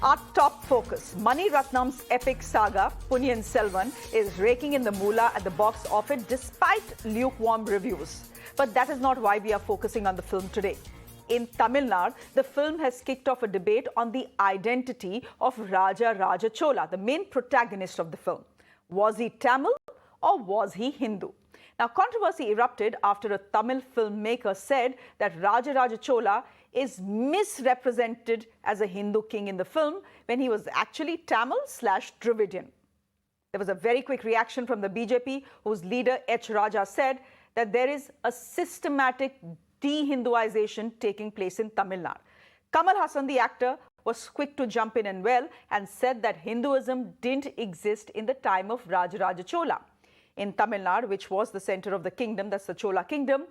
Our top focus, Mani Ratnam's epic saga, Ponniyin Selvan, is raking in the moolah at the box office despite lukewarm reviews. But that is not why we are focusing on the film today. In Tamil Nadu, the film has kicked off a debate on the identity of Raja Raja Chola, the main protagonist of the film. Was he Tamil or was he Hindu? Now, controversy erupted after a Tamil filmmaker said that Raja Raja Chola is misrepresented as a Hindu king in the film when he was actually Tamil/Dravidian. There was a very quick reaction from the BJP, whose leader H. Raja said that there is a systematic de-Hinduization taking place in Tamil Nadu. Kamal Haasan, the actor, was quick to jump in and said that Hinduism didn't exist in the time of RajaRaja Chola. In Tamil Nadu, which was the center of the kingdom, that's the Chola kingdom,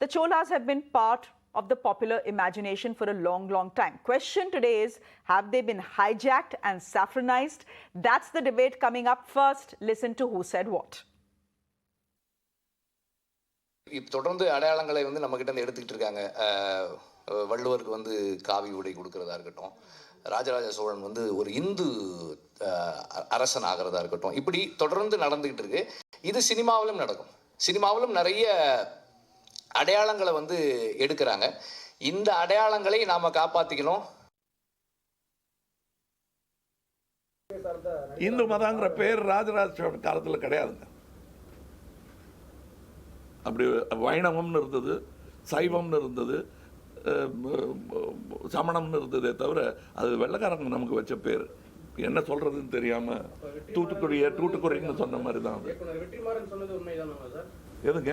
the Cholas have been part of the popular imagination for a long, long time. Question today is, have they been hijacked and saffronized? That's the debate coming up. First, listen to who said what. தொடர்ந்து அடையாளங்களை நம்ம கிட்ட எடுத்துக்கிட்டு இருக்காங்க. வள்ளுவருக்கு காவி உடை கொடுக்கறதா இருக்கட்டும், ராஜராஜ சோழன் ஒரு இந்து அரசன் ஆகிறதா இருக்கட்டும், இப்படி தொடர்ந்து நடந்துகிட்டு இருக்கு. இது சினிமாவிலும் நடக்கும். சினிமாவிலும் நிறைய அடையாளங்களை எடுக்கிறாங்க. இந்த அடையாளங்களை நாம காப்பாத்திக்கணும். இந்து மதங்கிற பேர் ராஜராஜ சோழன் காலத்தில் கிடையாதுங்க. அப்படி வைணவம்னு இருந்தது, சைவம்னு இருந்தது, சமணம்னு இருந்ததே தவிர அது வெள்ளக்காரங்க நமக்கு வச்ச பேர். என்ன சொல்றதுன்னு தெரியாம தூட்டுக்குறைன்னு சொன்ன மாதிரி தான். எதுங்க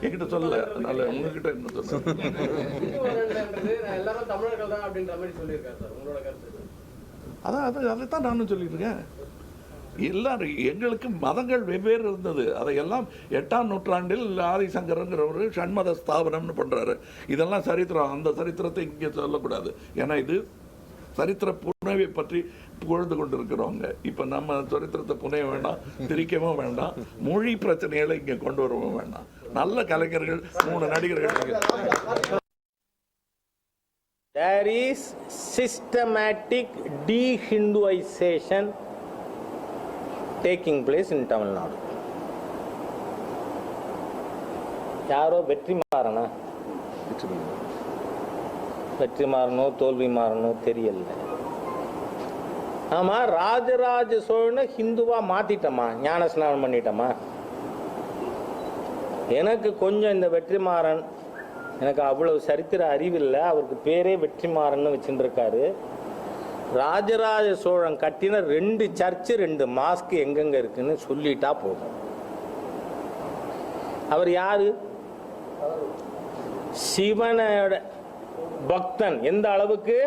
என்கிட்ட சொல்லல, அதனால உங்ககிட்ட என்ன சொல்ல. அதைத்தான் நானும் சொல்லிட்டு இருக்கேன். எல்லாரும் எங்களுக்கு மதங்கள் வெவ்வேறு இருந்தது. அதையெல்லாம் 8ஆம் நூற்றாண்டில் ஆதிசங்கரங்கிறவர் ஷண்மத ஸ்தாபனம்னு பண்றாரு. இதெல்லாம் சரித்திரம். அந்த சரித்திரத்தை இங்கே சொல்லக்கூடாது. ஏன்னா இது சரித்திர புனைவை பற்றி புகழ்ந்து கொண்டிருக்கிறவங்க. இப்ப நம்ம சரித்திரத்தை புனைய வேண்டாம், திரிக்கவும் வேண்டாம், மொழி பிரச்சனைகளை இங்க கொண்டு வரவும் வேண்டாம். நல்ல கலைஞர்கள் 3 நடிகர்கள். There is systematic de-Hinduization taking place in Tamil Nadu. யாரோ வெற்றிமாறனோ தோல்விமாறனோ தெரியல. ஆமா, ராஜராஜ சோழனை ஹிந்துவா மாத்திட்டோமா, ஞான ஸ்நானம் பண்ணிட்டோமா? எனக்கு கொஞ்சம் இந்த வெற்றிமாறன், எனக்கு அவ்வளவு சரித்திர அறிவில்லை. அவருக்கு பேரே வெற்றிமாறன் வச்சுட்டு இருக்காரு. ராஜராஜ சோழன் கட்டின 2 சர்ச்சு 2 மாஸ்க் எங்கெங்க இருக்குன்னு சொல்லிட்டா போதும். அவர் யாரு? சிவனோட பக்தன். எந்த அளவுக்கு?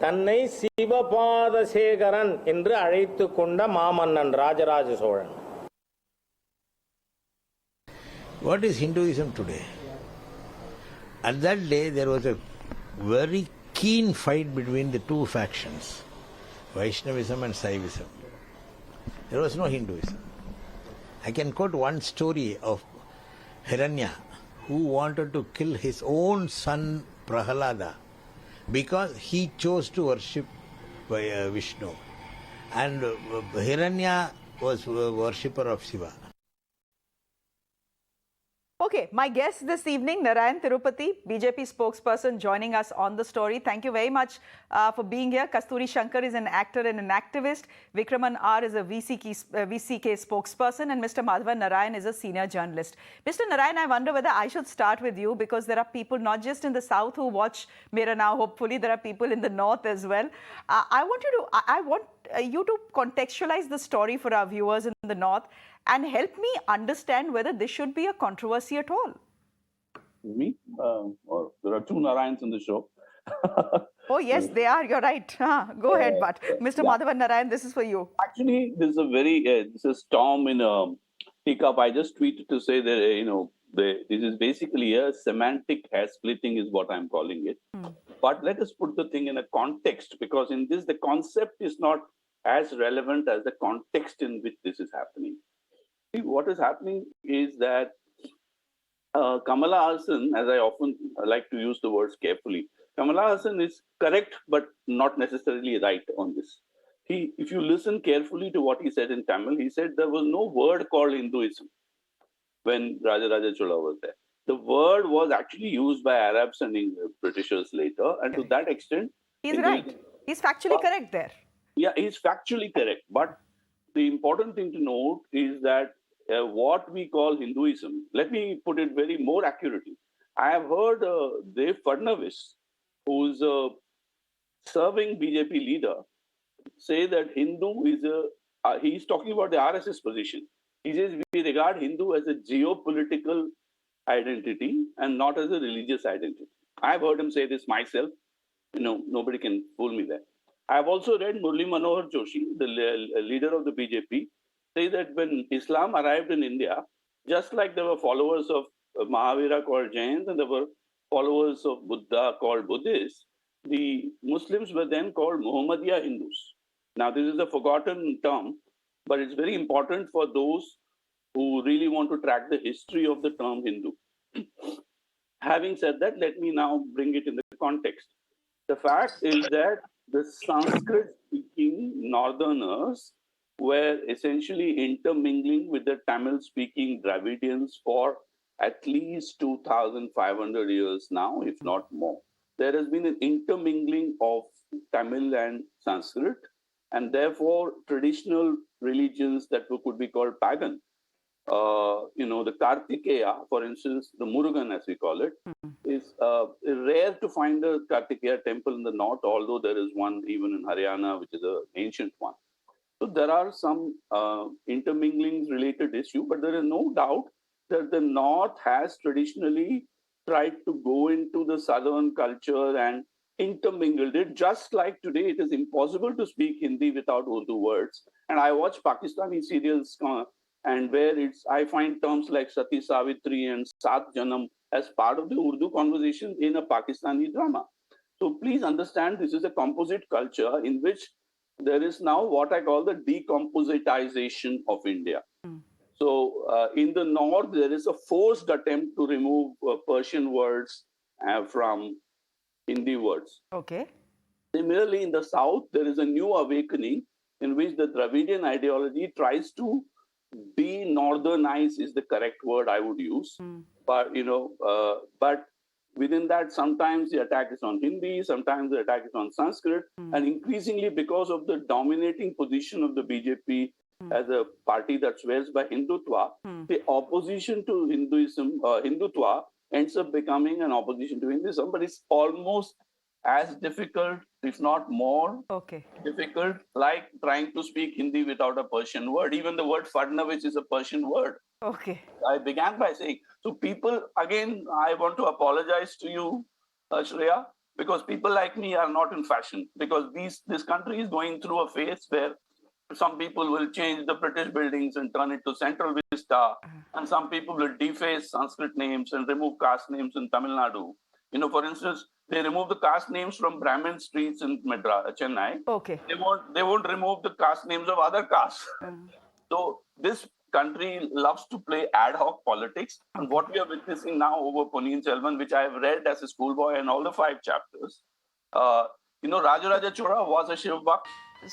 தன்னை சிவபாதசேகரன் என்று அழைத்து கொண்ட மாமன்னன் Rajaraja Cholan. What is Hinduism today? At that day there was a very keen fight between the 2 factions, Vaishnavism and Saivism. There was no Hinduism. I can quote one story of Hiranya, who wanted to kill his own son Prahalada because he chose to worship Vishnu, and Hiranya was a worshipper of Shiva. Okay, my guest this evening, Narayanan Thirupati, BJP spokesperson, joining us on the story. Thank you very much for being here. Kasturi Shankar is an actor and an activist. Vikraman R is a VCK spokesperson, and Mr. Madhavan Narayan is a senior journalist. Mr. Narayan, I wonder whether I should start with you, because there are people not just in the south who watch Mera Now. Hopefully, there are people in the north as well. I want you to contextualize the story for our viewers in the north and help me understand whether this should be a controversy at all. Me? Or there are 2 Narayans in the show. Oh, yes, they are. You're right. Go ahead, but Mr. Madhavan Narayan, this is for you. Actually, this is a very, this is storm in a teacup. I just tweeted to say that, this is basically a semantic hair splitting is what I'm calling it. But let us put the thing in a context, because in this, the concept is not as relevant as the context in which this is happening. What is happening is that Kamala Haasan, as I often like to use the words carefully, Kamala Hassan is correct, but not necessarily right on this. If you listen carefully to what he said in Tamil, he said there was no word called Hinduism when Raja Raja Chola was there. The word was actually used by Arabs and Britishers later, and to that extent, He's right. He's factually correct there. Yeah, he's factually correct. But the important thing to note is that what we call Hinduism, let me put it very more accurately. I have heard Dev Fadnavis, who's a serving BJP leader, say that Hindu is he's talking about the RSS position. He says we regard Hindu as a geopolitical identity and not as a religious identity. I've heard him say this myself. Nobody can fool me there. I've also read Murli Manohar Joshi, the leader of the BJP, say that when Islam arrived in India, just like there were followers of Mahavira called Jains and there were followers of Buddha called Buddhists, the Muslims were then called Muhammadiya Hindus. Now, this is a forgotten term, but it's very important for those who really want to track the history of the term Hindu. Having said that, let me now bring it in the context. The fact is that the Sanskrit-speaking northerners were essentially intermingling with the Tamil-speaking Dravidians for at least 2,500 years now, if not more. There has been an intermingling of Tamil and Sanskrit, and therefore traditional religions that could be called pagan. The Kartikeya, for instance, the Murugan as we call it, is rare to find a Kartikeya temple in the north, although there is one even in Haryana, which is an ancient one. So there are some interminglings related issue, but there is no doubt that the north has traditionally tried to go into the southern culture and intermingled it. Just like today, it is impossible to speak Hindi without Urdu words. And I watch Pakistani serials and where I find terms like Sati Savitri and Sat Janam as part of the Urdu conversation in a Pakistani drama. So please understand, this is a composite culture in which there is now what I call the decompositization of India. So in the north, there is a forced attempt to remove Persian words from Hindi words. Okay. Similarly, in the south, there is a new awakening in which the Dravidian ideology tries to de-northernize is the correct word I would use. But within that, sometimes the attack is on Hindi, sometimes the attack is on Sanskrit, and increasingly because of the dominating position of the BJP as a party that swears by Hindutva, the opposition to Hinduism, Hindutva, ends up becoming an opposition to Hinduism, but it's almost as difficult, if not more difficult, like trying to speak Hindi without a Persian word. Even the word Fadnavis is a Persian word. Okay. I began by saying, so people, again, I want to apologize to you, Shreya, because people like me are not in fashion, because this country is going through a phase where some people will change the British buildings and turn it to Central Vista, and some people will deface Sanskrit names and remove caste names in Tamil Nadu. For instance, they remove the caste names from Brahmin streets in Chennai. Okay. They won't remove the caste names of other castes. So this country loves to play ad hoc politics, and what we are witnessing now over Ponniyin Selvan, which I have read as a schoolboy in all the 5 chapters. Raja Raja Chola was a Shiv Bhakt.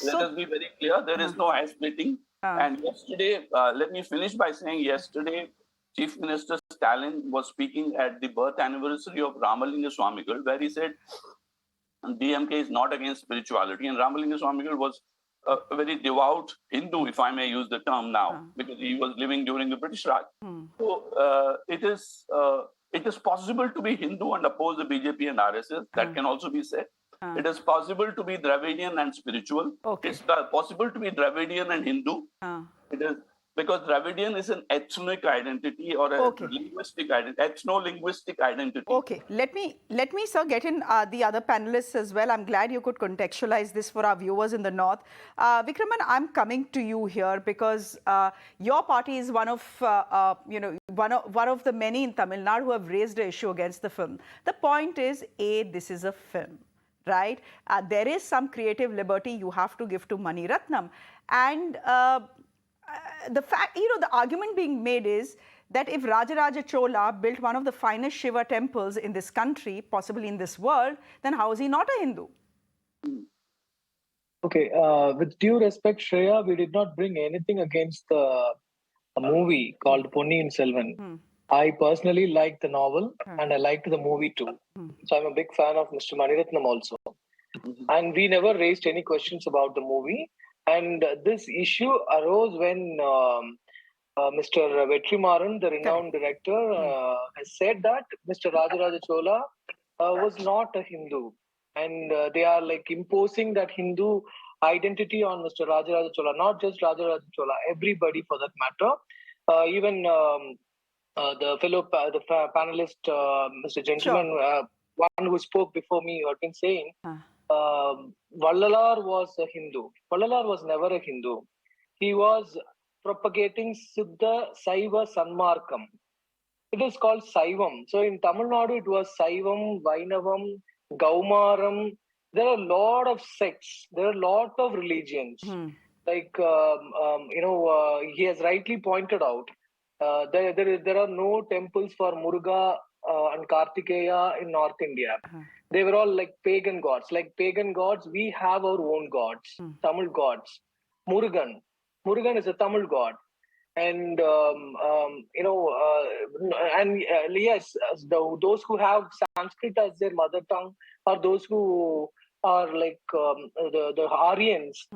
Let us be very clear, there is no eye splitting. And yesterday, let me finish by saying yesterday, Chief Minister Stalin was speaking at the birth anniversary of Ramalinga Swamigal, where he said DMK is not against spirituality. And Ramalinga Swamigal was a very devout Hindu, if I may use the term now, because he was living during the British Raj. So it is possible to be Hindu and oppose the BJP and RSS. That can also be said. It is possible to be Dravidian and spiritual. It's possible to be Dravidian and Hindu. It is because Dravidian is an ethnic identity or a linguistic identity, ethno-linguistic identity. Okay, let me, sir, get in the other panelists as well. I'm glad you could contextualize this for our viewers in the north. Vikraman, I'm coming to you here because your party is one of the many in Tamil Nadu who have raised the issue against the film. The point is, this is a film. Right? There is some creative liberty you have to give to Mani Ratnam. And the fact, the argument being made is that if RajaRaja Chola built one of the finest Shiva temples in this country, possibly in this world, then how is he not a Hindu? Okay, with due respect, Shreya, we did not bring anything against a movie called Ponniyin Selvan. I personally liked the novel and I liked the movie too. So I'm a big fan of Mr. Maniratnam also. And we never raised any questions about the movie. And this issue arose when Mr. Vetrimaran, the renowned director, has said that Mr. Rajaraja Chola was not a Hindu. And they are like imposing that Hindu identity on Mr. Rajaraja Chola, not just Rajaraja Chola, everybody for that matter. Even the panelist, Mr. Gentleman, one who spoke before me, had been saying, Vallalar was a Hindu. Vallalar was never a Hindu. He was propagating Siddha Saiva Sanmarkam. It is called Saivam. So in Tamil Nadu, it was Saivam, Vainavam, Gaumaram. There are a lot of sects. There are a lot of religions. Like, he has rightly pointed out, there are no temples for Muruga and Kartikeya in North India. They were all like pagan gods. Like pagan gods, we have our own gods, Tamil gods. Murugan is a Tamil god. And yes, those who have Sanskrit as their mother tongue, or those who are like the Aryans,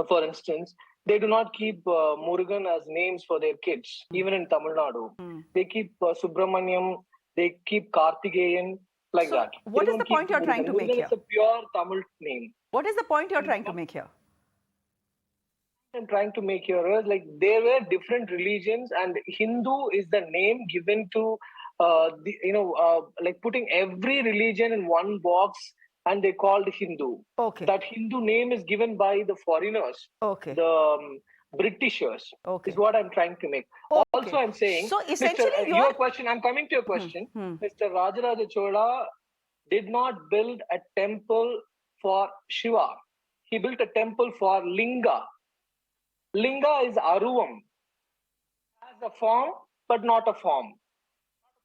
for instance, they do not keep Murugan as names for their kids, even in Tamil Nadu. They keep Subramaniam, they keep Kartikeyan, like that. What is the point you're trying to make here? Murugan is a pure Tamil name. What is the point you're trying to make here? I'm trying to make here is like there were different religions, and Hindu is the name given to like putting every religion in one box, and they called Hindu. Okay. That Hindu name is given by the foreigners. Okay. The Britishers. Okay. Is what I'm trying to make. Okay. Also, I'm saying. So essentially, your question. I'm coming to your question. Mr. Rajaraja Chola did not build a temple for Shiva. He built a temple for Linga. Linga is Aruvam. Has a form, but not a form.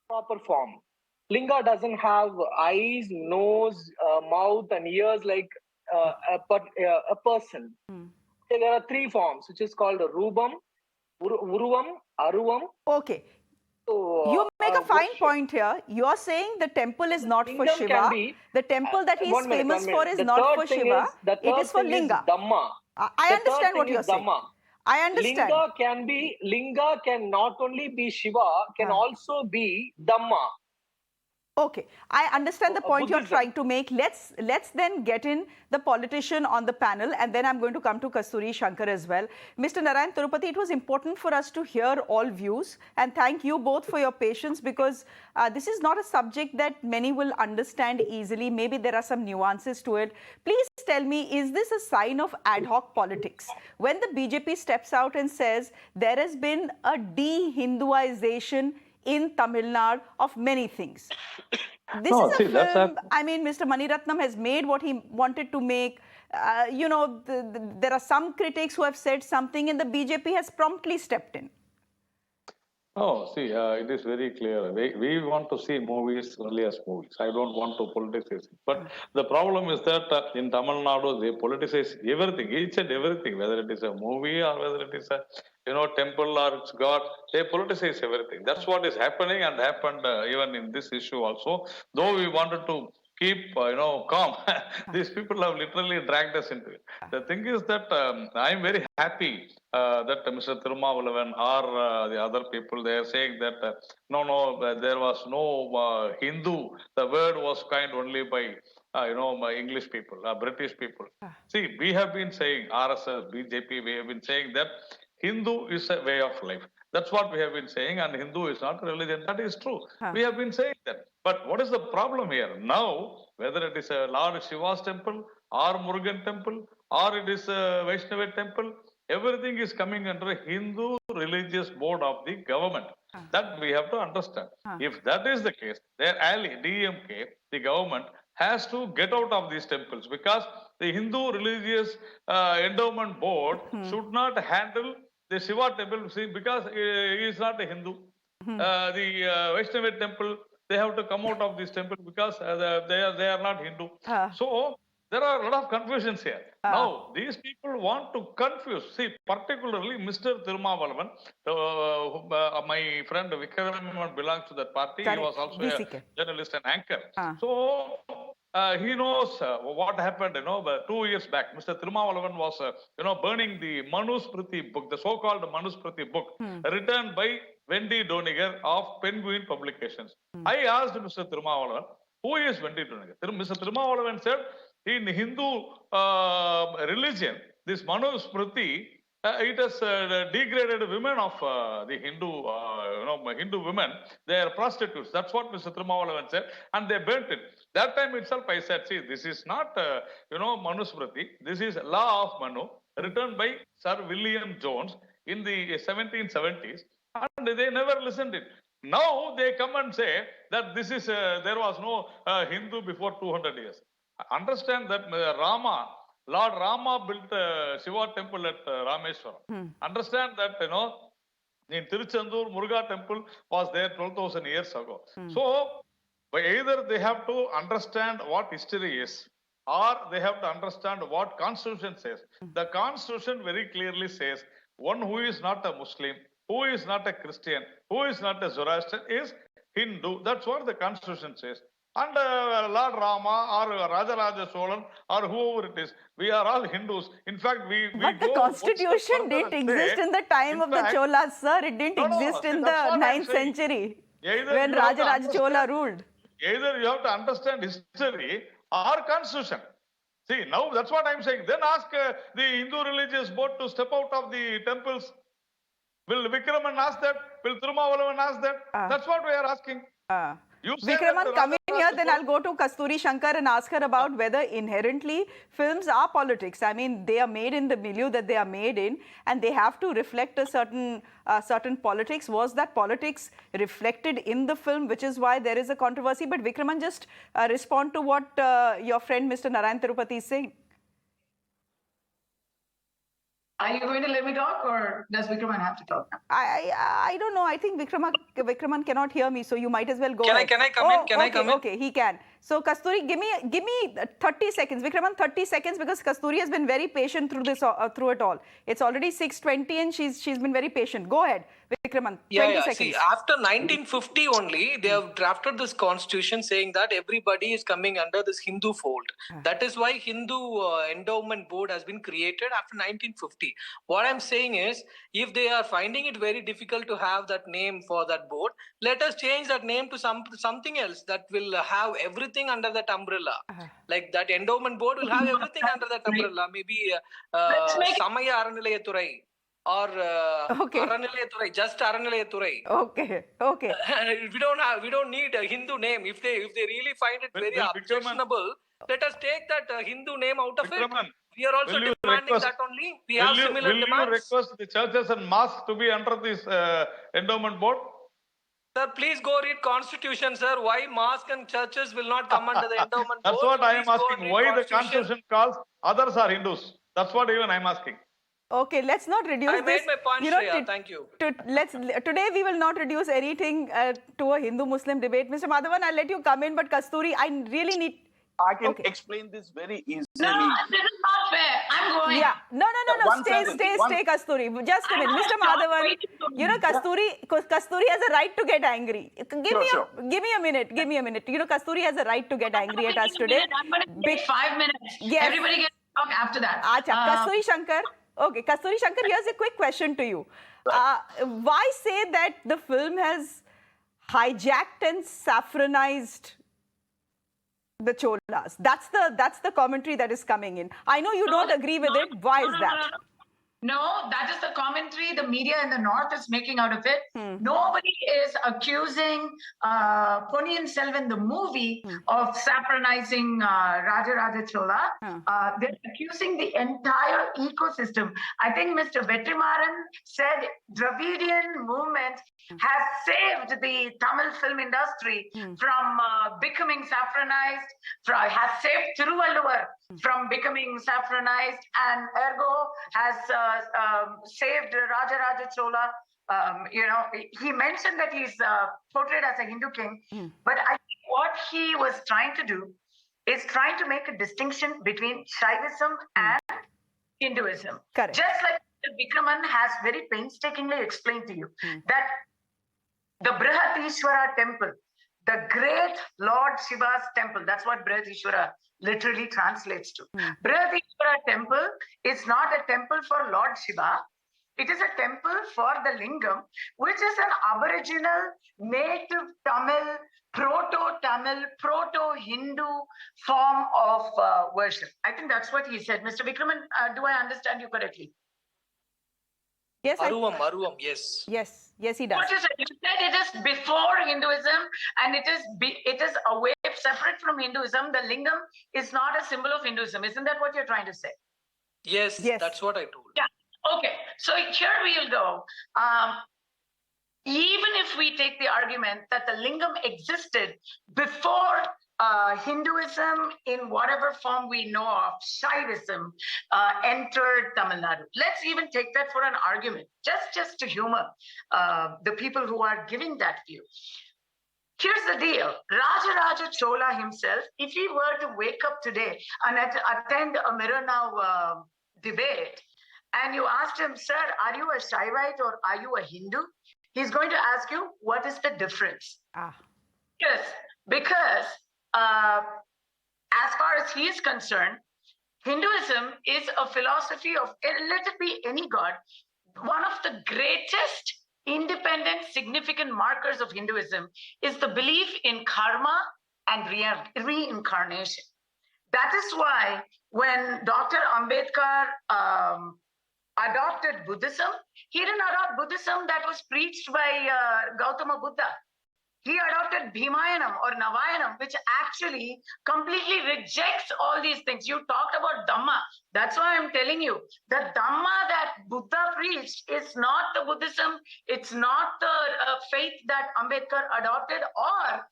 Not a proper form. Linga doesn't have eyes, nose, mouth, and ears like a person. Okay, there are three forms, which is called Rubam, Uruvam, Aruvam. Okay. So, you make a fine point here. You're saying the temple is not for Shiva. The temple that he's famous for is not for Shiva. It is for Linga. Dhamma. I understand what you're saying. I understand. Linga can not only be Shiva, can also be Dhamma. Okay, I understand the point you're trying to make. Let's then get in the politician on the panel, and then I'm going to come to Kasturi Shankar as well. Mr. Narayanan Thirupati, it was important for us to hear all views, and thank you both for your patience, because this is not a subject that many will understand easily. Maybe there are some nuances to it. Please tell me, is this a sign of ad hoc politics? When the BJP steps out and says there has been a de-Hinduization in Tamil Nadu of many things. This is a film, I mean, Mr. Maniratnam has made what he wanted to make. There are some critics who have said something, and the BJP has promptly stepped in. Oh, see, it is very clear. We want to see movies only as movies. I don't want to politicize it. But the problem is that in Tamil Nadu, they politicize everything, each and everything, whether it is a movie or whether it is a temple or it's God, they politicize everything. That's what is happening and happened even in this issue also. Though we wanted to keep, calm, these people have literally dragged us into it. The thing is that I'm very happy that Mr. Thirumavalavan or the other people, they are saying that there was no Hindu. The word was coined only by by English people, British people. See, we have been saying, RSS, BJP, we have been saying that Hindu is a way of life. That's what we have been saying, and Hindu is not a religion. That is true. We have been saying that. But what is the problem here? Now, whether it is a Lord Shiva's temple, or Murugan temple, or it is a Vaishnava temple, everything is coming under a Hindu religious board of the government. That we have to understand. If that is the case, their ally, DMK, the government, has to get out of these temples, because the Hindu religious endowment board should not handle the Shiva temple, because he is not a Hindu. the Vaishnava temple, they have to come out of this temple because they are not Hindu. So there are a lot of confusions here. Now, these people want to confuse. See, particularly Mr. Thirumavalavan, my friend Vikraman belongs to that party. Correct. He was also VCK. a journalist and anchor. So he knows what happened, 2 years back. Mr. Thirumavalavan was, burning the Manusmriti book, the so-called Manusmriti book, written by Wendy Doniger of Penguin Publications. I asked Mr. Thirumavalavan, who is Wendy Doniger? Mr. Thirumavalavan said, in Hindu religion, this Manusmriti, it has degraded women of the Hindu women. They are prostitutes. That's what Mr. Thirumavalavan said, and they burnt it. That time itself, I said, see, this is not, Manusmriti. This is Law of Manu, written by Sir William Jones in the 1770s, and they never listened it. Now they come and say that this is there was no Hindu before 200 years. Understand that Lord Rama built Shiva temple at Rameswaram. Understand that, in Tiruchendur, Muruga temple was there 12,000 years ago. So, either they have to understand what history is, or they have to understand what Constitution says. The Constitution very clearly says, one who is not a Muslim, who is not a Christian, who is not a Zoroastrian is Hindu. That's what the Constitution says. And Lord Rama or Raja Raja Chola or whoever it is, we are all Hindus. In fact, but the constitution didn't exist in the time of the Cholas, sir. It didn't exist in the 9th century when Raja Raja Chola ruled. Either you have to understand history or constitution. See, now that's what I'm saying. Then ask the Hindu religious board to step out of the temples. Will Vikraman ask that? Will Thirumavalavan ask that? That's what we are asking. Vikraman, come in here, then I'll go to Kasturi Shankar and ask her about whether inherently films are politics. I mean, they are made in the milieu that they are made in, and they have to reflect a certain politics. Was that politics reflected in the film, which is why there is a controversy? But Vikraman, just respond to what your friend Mr. Narayanan Thirupati is saying. Are you going to let me talk, or does Vikraman have to talk now? I don't know. I think Vikraman cannot hear me, so you might as well go. Can I come in? Can I come in? Okay, he can. So Kasturi, give me 30 seconds. Vikraman, 30 seconds, because Kasturi has been very patient through this through it all. It's already 6:20 and she's been very patient. Go ahead, Vikraman. 20 seconds. See, after 1950 only, they have drafted this constitution saying that everybody is coming under this Hindu fold. That is why Hindu endowment board has been created after 1950. What I'm saying is, if they are finding it very difficult to have that name for that board, let us change that name to something else that will have everything under that umbrella. Like that endowment board will have everything under that umbrella. Maybe Samaya Aranilaya or Aranilaya just Aranilaya. Okay. We don't need a Hindu name. If they really find it very objectionable, let us take that Hindu name out of it. We are also demanding that only. We have similar demands. Will you request the churches and mosques to be under this endowment board? Sir, please go read Constitution, sir. Why mosques and churches will not come under the endowment board? That's what I am asking. Why the Constitution calls others are Hindus? That's what even I am asking. Okay, let's not reduce this. I made my point, Shreya. Thank you. Today we will not reduce anything to a Hindu-Muslim debate. Mr. Madhavan, I'll let you come in, but Kasturi, I really need... I can explain this very easily. No, this is not fair. I'm going. Yeah. No. Stay, Kasturi. Just a minute. Mr. Madhavan, Kasturi has a right to get angry. Give me a minute. Kasturi has a right to get angry at us today. I'm going to take 5 minutes. Yes. Everybody gets to talk after that. Kasturi Shankar. Okay, Kasturi Shankar, here's a quick question to you. Why say that the film has hijacked and saffronized the Cholas? That's the commentary that is coming in. I know you don't agree with it. Why is that? No, that is the commentary the media in the North is making out of it. Nobody is accusing Ponniyin Selvan, the movie, of saffronizing Raja Raja Chola. They're accusing the entire ecosystem. I think Mr. Vetrimaran said Dravidian movement has saved the Tamil film industry from becoming saffronized, has saved Thiruvallur from becoming saffronized, and ergo has saved Raja Raja Chola. he mentioned that he's portrayed as a Hindu king, but I think what he was trying to do is trying to make a distinction between Shaivism and Hinduism. Correct. Just like Vikraman has very painstakingly explained to you that the Brihatishwara temple, the great Lord Shiva's temple, that's what Brihatishwara literally translates to. Brihatishwara temple is not a temple for Lord Shiva. It is a temple for the lingam, which is an aboriginal, native Tamil, proto-Tamil, proto-Hindu form of worship. I think that's what he said. Mr. Vikraman, do I understand you correctly? Yes, Aruvam, yes. Yes, he does. What you said, it is before Hinduism, and it is a way separate from Hinduism. The lingam is not a symbol of Hinduism. Isn't that what you're trying to say? Yes, that's what I told. Yeah. Okay. So here we'll go. Even if we take the argument that the lingam existed before Hinduism in whatever form we know of, Shaivism, entered Tamil Nadu. Let's even take that for an argument, just to humor the people who are giving that view. Here's the deal. Raja Raja Chola himself, if he were to wake up today and attend a Mirror Now debate, and you asked him, sir, are you a Shaivite or are you a Hindu? He's going to ask you, what is the difference? Yes, because as far as he is concerned, Hinduism is a philosophy of, let it be any god. One of the greatest independent, significant markers of Hinduism is the belief in karma and reincarnation. That is why when Dr. Ambedkar adopted Buddhism, he didn't adopt Buddhism that was preached by Gautama Buddha. He adopted Bhimayanam or Navayanam, which actually completely rejects all these things. You talked about Dhamma. That's why I'm telling you, the Dhamma that Buddha preached is not the Buddhism. It's not the faith that Ambedkar adopted or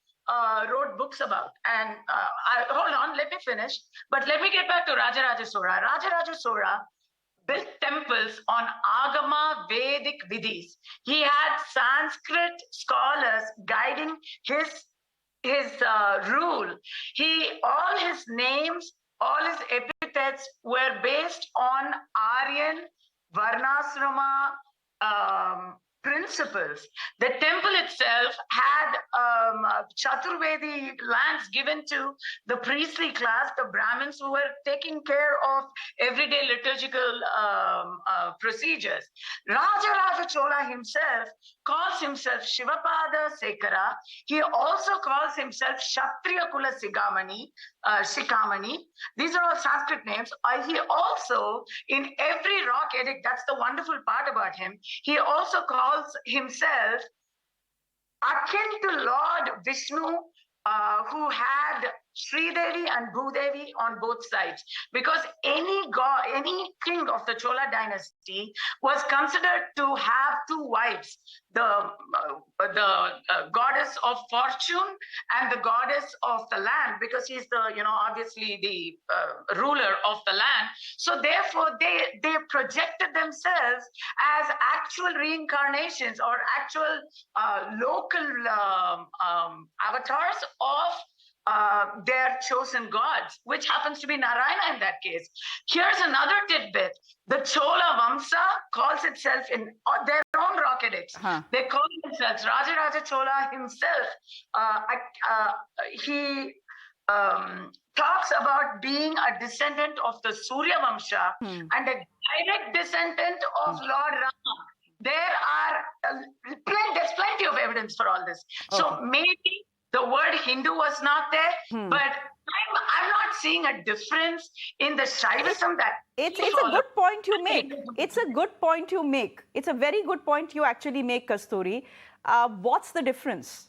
wrote books about. And hold on, let me finish. But let me get back to Raja Raja Chola. Raja Raja Chola built temples on Agama Vedic Vidhis. He had Sanskrit scholars guiding his rule. All his names, all his epithets were based on Aryan Varnasrama principles. The temple itself had Chaturvedi lands given to the priestly class, the Brahmins who were taking care of everyday liturgical procedures. Raja Raja Chola himself calls himself Shivapada Sekara. He also calls himself Kshatriya Kula Shikamani. These are all Sanskrit names. He also, in every rock edict, that's the wonderful part about him, he also calls himself akin to Lord Vishnu, who had Sridevi and Bhudevi on both sides, because any king of the Chola dynasty was considered to have two wives, the goddess of fortune and the goddess of the land, because he's the, obviously the ruler of the land. So therefore they projected themselves as actual reincarnations or actual local avatars of their chosen gods, which happens to be Narayana in that case. Here's another tidbit. The Chola Vamsa calls itself in their own rock edicts. They call themselves, Raja Raja Chola himself, he talks about being a descendant of the Surya Vamsha and a direct descendant of Lord Rama. There's plenty of evidence for all this. So maybe the word Hindu was not there, but I'm not seeing a difference in the Shaivism that it's a good point you make. It's a good point you make. It's a very good point you actually make, Kasturi. What's the difference?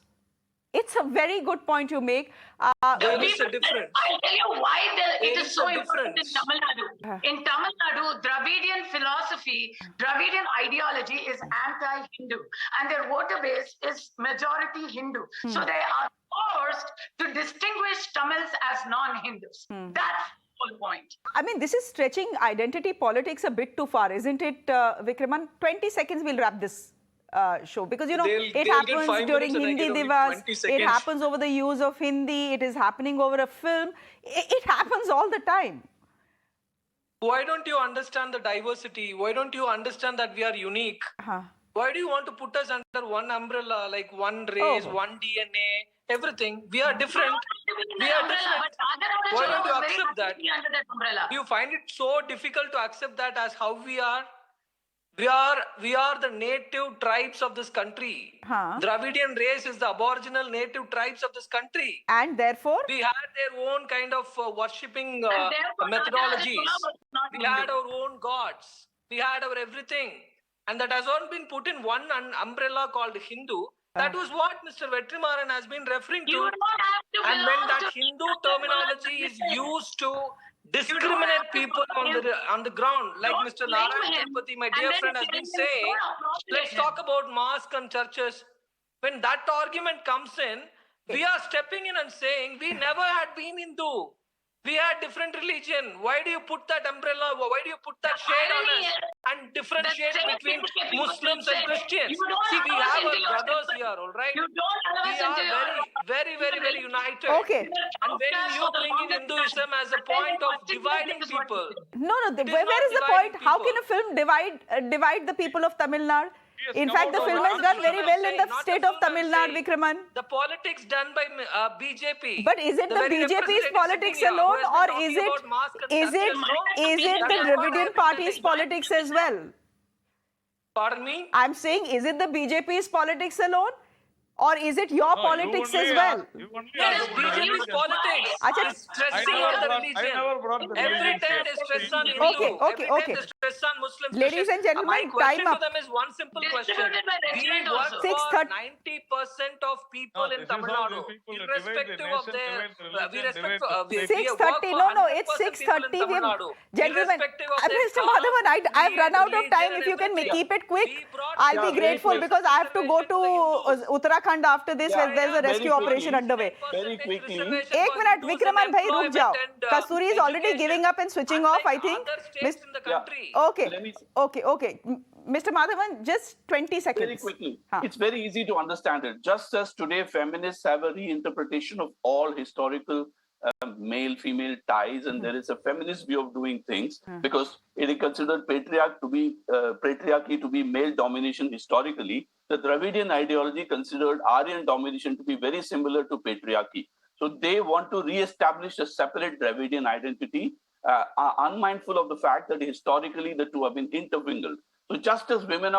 It's a very good point you make. What is the difference? I'll tell you why it is so important in Tamil Nadu. In Tamil Nadu, Dravidian philosophy, Dravidian ideology is anti-Hindu, and their voter base is majority Hindu. So they are forced to distinguish Tamils as non-Hindus. That's the whole point. I mean, this is stretching identity politics a bit too far, isn't it, Vikraman? 20 seconds, we'll wrap this show, because you know They'll it get happens 5 during minutes and I Hindi get only divas, 20 it seconds. happens over the use of Hindi, it is happening over a film, it happens all the time. Why don't you understand the diversity? Why don't you understand that we are unique? Why do you want to put us under one umbrella, like one race, one DNA, everything? We are different. We are different. Why don't you accept that? Do you find it so difficult to accept that as how we are? We are the native tribes of this country. Dravidian race is the aboriginal native tribes of this country. And therefore? We had their own kind of worshipping methodologies. We had our own gods. We had our everything. And that has all been put in one umbrella called Hindu. That was what Mr. Vetrimaran has been referring to. And when that Hindu terminology is used to discriminate people on the ground, like Mr. Narayanan Thirupati, my dear friend, has been saying, let's talk about mosques and churches. When that argument comes in, we are stepping in and saying, we never had been Hindu. We had different religion. Why do you put that umbrella? Why do you put that shade on us and differentiate between Muslims and Christians? See, we have our brothers here, all right? We are very, very united. Okay. And when you bring in Hinduism as a point of dividing people. No, where is the point? How can a film divide the people of Tamil Nadu? In fact, the film has done very well in the state of Tamil Nadu, Vikraman. The politics done by BJP. But is it the BJP's politics alone, or is it the Dravidian party's politics as well? Pardon me? I'm saying, is it the BJP's politics alone? Or is it your politics as well? Yes, BJP's politics. It's stressing on the religion. Every time they stress on Hindu. Okay. Every time they stress on Muslims. Ladies and gentlemen, my question time to them is one simple question. We work for 90% of people in Tamil Nadu, irrespective of their. We respect. 6:30. No, it's 6:30. Gentlemen, Mr. Madhavan, I've run out of time. If you can keep it quick, I'll be grateful, because I have to go to Uttarakhand after this, where there's a rescue operation underway. Very quickly. एक minute, Vikraman भाई रुक जाओ. Kasturi is already giving up and switching off, I think. Okay. Mr. Madhavan, just 20 seconds. Very quickly. It's very easy to understand it. Just as today feminists have a reinterpretation of all historical male-female ties, and there is a feminist view of doing things, because it is considered patriarchy to be male domination historically. The Dravidian ideology considered Aryan domination to be very similar to patriarchy. So they want to re-establish a separate Dravidian identity, unmindful of the fact that historically the two have been intermingled. So just as women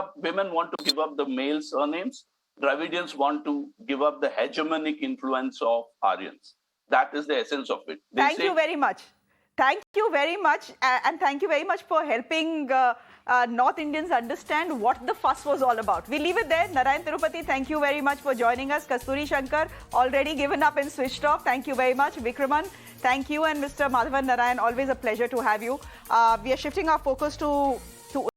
want to give up the male surnames, Dravidians want to give up the hegemonic influence of Aryans. That is the essence of it. Thank you very much. Thank you very much. And thank you very much for helping North Indians understand what the fuss was all about. We leave it there. Narayanan Thirupati, thank you very much for joining us. Kasturi Shankar, already given up and switched off. Thank you very much. Vikraman, thank you. And Mr. Madhavan Narayan, always a pleasure to have you. We are shifting our focus to